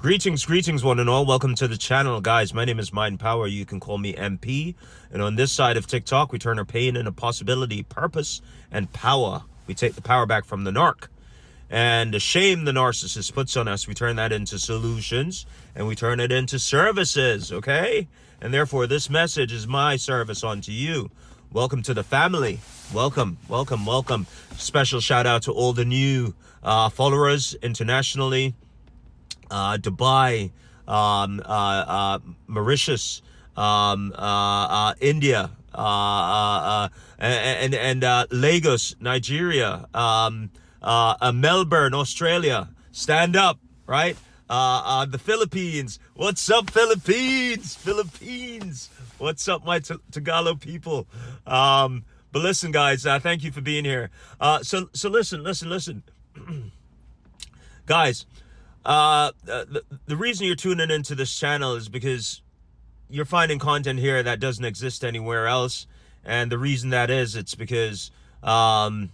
Greetings, one and all. Welcome to the channel, guys. My name is Mind Power. You can call me MP. And on this side of TikTok, we turn our pain into possibility, purpose, and power. We take the power back from the narc. And the shame the narcissist puts on us, we turn that into solutions, and we turn it into services, okay? And therefore, this message is my service onto you. Welcome to the family. Welcome. Special shout out to all the new followers internationally. Dubai, Mauritius, India, and Lagos, Nigeria, Melbourne, Australia. Stand up, right? The Philippines. What's up, Philippines? What's up, my Tagalog people? But listen, guys, thank you for being here. So listen. Guys, the reason you're tuning into this channel is because you're finding content here that doesn't exist anywhere else. And the reason that is, it's because, I've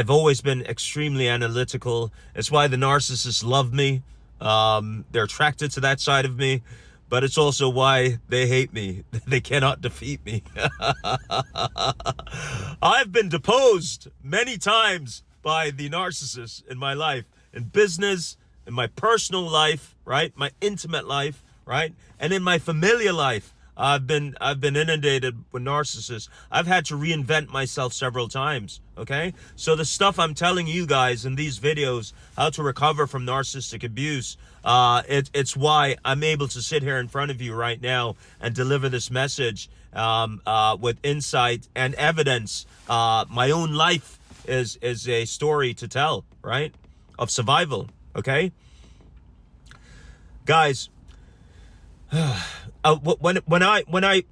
always been extremely analytical. It's why the narcissists love me. They're attracted to that side of me, but it's also why they hate me. They cannot defeat me. I've been deposed many times by the narcissists in my life. In business, in my personal life, right? My intimate life, right? And in my familiar life, I've been inundated with narcissists. I've had to reinvent myself several times, okay? So the stuff I'm telling you guys in these videos, how to recover from narcissistic abuse, it's why I'm able to sit here in front of you right now and deliver this message with insight and evidence. My own life is a story to tell, right? Of survival, okay? Guys, when I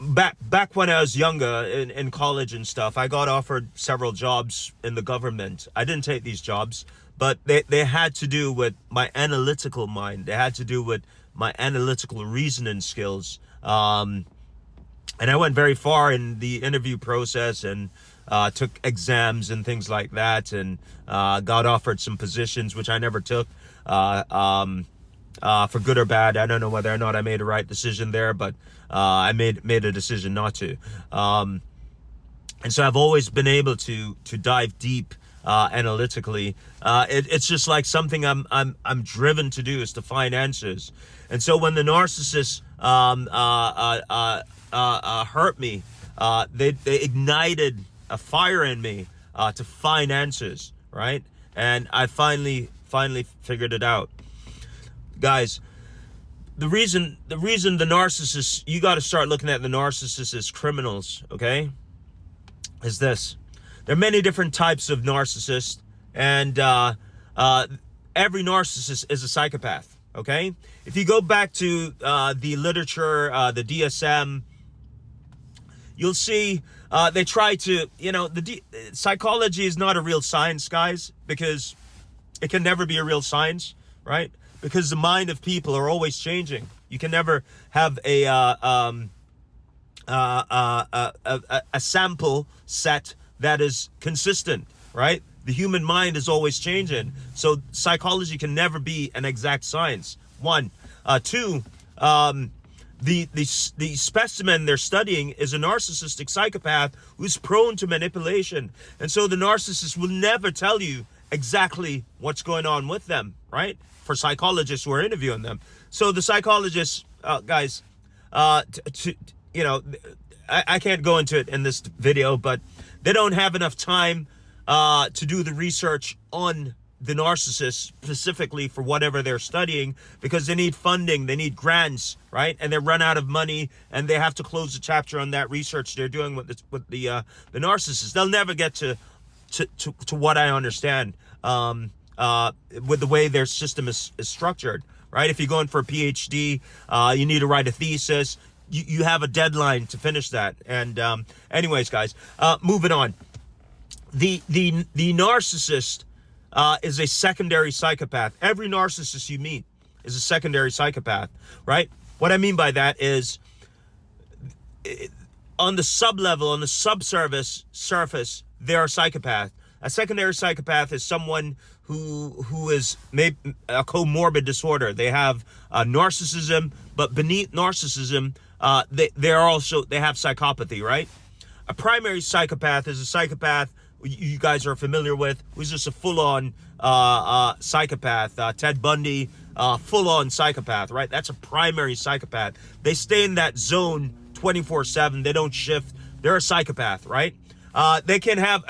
back when I was younger in college and stuff, I got offered several jobs in the government. I didn't take these jobs, but they had to do with my analytical mind. They had to do with my analytical reasoning skills. And I went very far in the interview process and took exams and things like that, and got offered some positions which I never took, for good or bad. I don't know whether or not I made a right decision there, but I made a decision not to. And so I've always been able to dive deep analytically. It's just like something I'm driven to do, is to find answers. And so when the narcissists hurt me, they ignited a fire in me to find answers, right? And I finally figured it out. Guys, the reason the narcissists, you got to start looking at the narcissists as criminals, okay? Is this. There are many different types of narcissists, and every narcissist is a psychopath, okay? If you go back to the literature, the DSM, you'll see they try to, psychology is not a real science, guys, because it can never be a real science, right? Because the mind of people are always changing. You can never have a sample set that is consistent, right? The human mind is always changing. So psychology can never be an exact science. One. Two, the specimen they're studying is a narcissistic psychopath who's prone to manipulation. And so the narcissist will never tell you exactly what's going on with them, right? For psychologists who are interviewing them. So the psychologists, guys, I can't go into it in this video, but they don't have enough time to do the research on the narcissist specifically for whatever they're studying, because they need funding, they need grants, right? And they run out of money, and they have to close the chapter on that research they're doing with the narcissist. They'll never get to what I understand with the way their system is structured, right? If you're going for a PhD, you need to write a thesis. You have a deadline to finish that. And anyways, guys, moving on. The narcissist is a secondary psychopath. Every narcissist you meet is a secondary psychopath, right? What I mean by that is, on the sub-level, on the surface, they're a psychopath. A secondary psychopath is someone who is maybe a comorbid disorder. They have narcissism, but beneath narcissism, they have psychopathy, right? A primary psychopath is a psychopath you guys are familiar with, who's just a full-on psychopath. Ted Bundy, full-on psychopath, right? That's a primary psychopath. They stay in that zone 24/7. They don't shift. They're a psychopath, right? They can have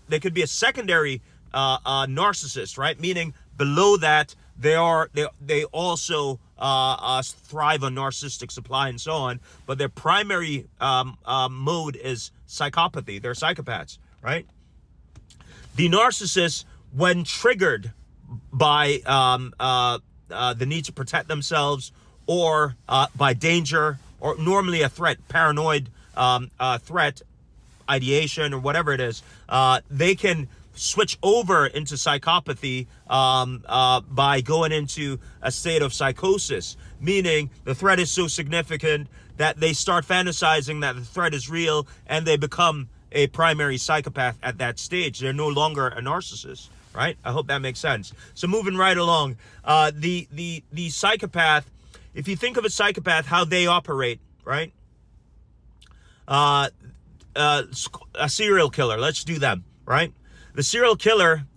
they could be a secondary narcissist, right? Meaning below that they also thrive on narcissistic supply and so on. But their primary mode is psychopathy. They're psychopaths, right? The narcissist, when triggered by the need to protect themselves or by danger or normally a threat, paranoid threat, ideation or whatever it is, they can switch over into psychopathy by going into a state of psychosis, meaning the threat is so significant that they start fantasizing that the threat is real and they become a primary psychopath at that stage. They're no longer a narcissist, right? I hope that makes sense. So moving right along, the psychopath, if you think of a psychopath, how they operate, right? A serial killer, let's do them, right? The serial killer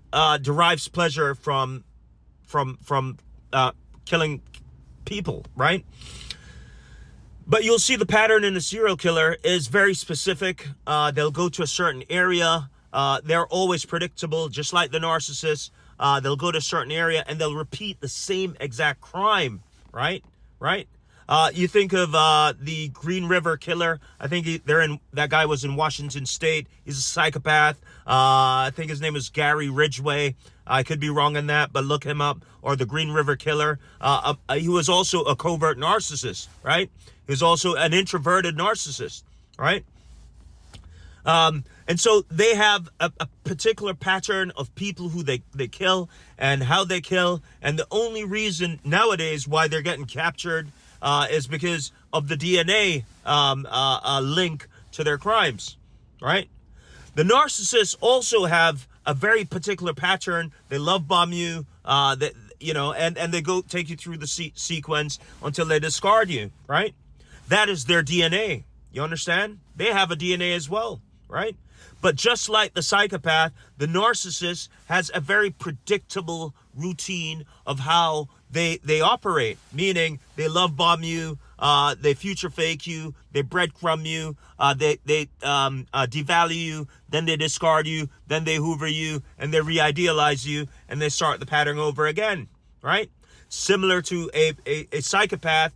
derives pleasure from killing people, right? But you'll see the pattern in a serial killer is very specific. They'll go to a certain area. They're always predictable, just like the narcissist. They'll go to a certain area and they'll repeat the same exact crime, right? You think of the Green River Killer. I think that guy was in Washington State. He's a psychopath. I think his name was Gary Ridgway. I could be wrong on that, but look him up. Or the Green River Killer. He was also a covert narcissist, right? He was also an introverted narcissist, right? And so they have a particular pattern of people who they kill and how they kill. And the only reason nowadays why they're getting captured is because of the DNA link to their crimes, right? The narcissists also have a very particular pattern. They love bomb you, and they go take you through the sequence until they discard you, right? That is their DNA. You understand? They have a DNA as well, right? But just like the psychopath, the narcissist has a very predictable routine of how they operate, meaning they love bomb you, they future fake you, they breadcrumb you, they devalue you, then they discard you, then they hoover you, and they re-idealize you, and they start the pattern over again, right? Similar to a psychopath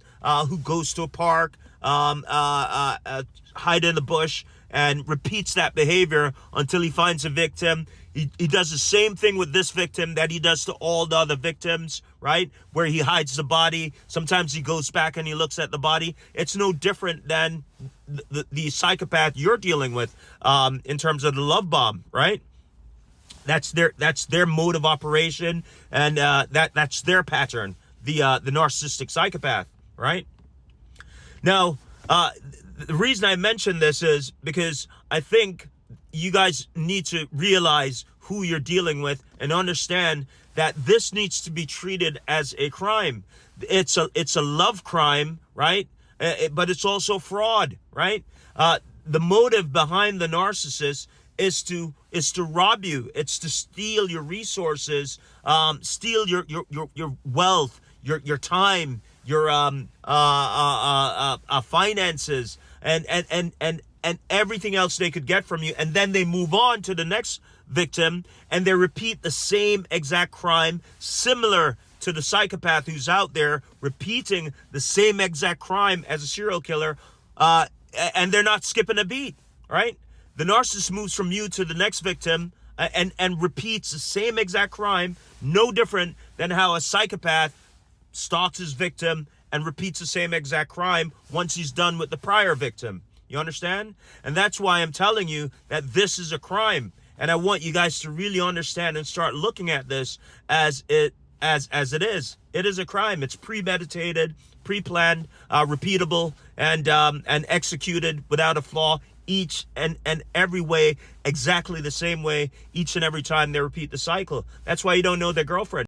who goes to a park, hide in the bush, and repeats that behavior until he finds a victim. He does the same thing with this victim that he does to all the other victims, right? Where he hides the body. Sometimes he goes back and he looks at the body. It's no different than the psychopath you're dealing with in terms of the love bomb, right? That's their mode of operation, and that's their pattern. The narcissistic psychopath, right? Now, the reason I mention this is because I think you guys need to realize who you're dealing with and understand that this needs to be treated as a crime. It's a love crime, right? But it's also fraud, right? The motive behind the narcissist is to rob you. It's to steal your resources, steal your wealth, your time, your finances, and everything else they could get from you. And then they move on to the next victim and they repeat the same exact crime, similar to the psychopath who's out there repeating the same exact crime as a serial killer, and they're not skipping a beat, right? The narcissist moves from you to the next victim and repeats the same exact crime, no different than how a psychopath stalks his victim and repeats the same exact crime once he's done with the prior victim. You understand? And that's why I'm telling you that this is a crime. And I want you guys to really understand and start looking at this as it is. It is a crime. It's premeditated, pre-planned, repeatable, and executed without a flaw each and every way exactly the same way each and every time they repeat the cycle. That's why you don't know their girlfriend.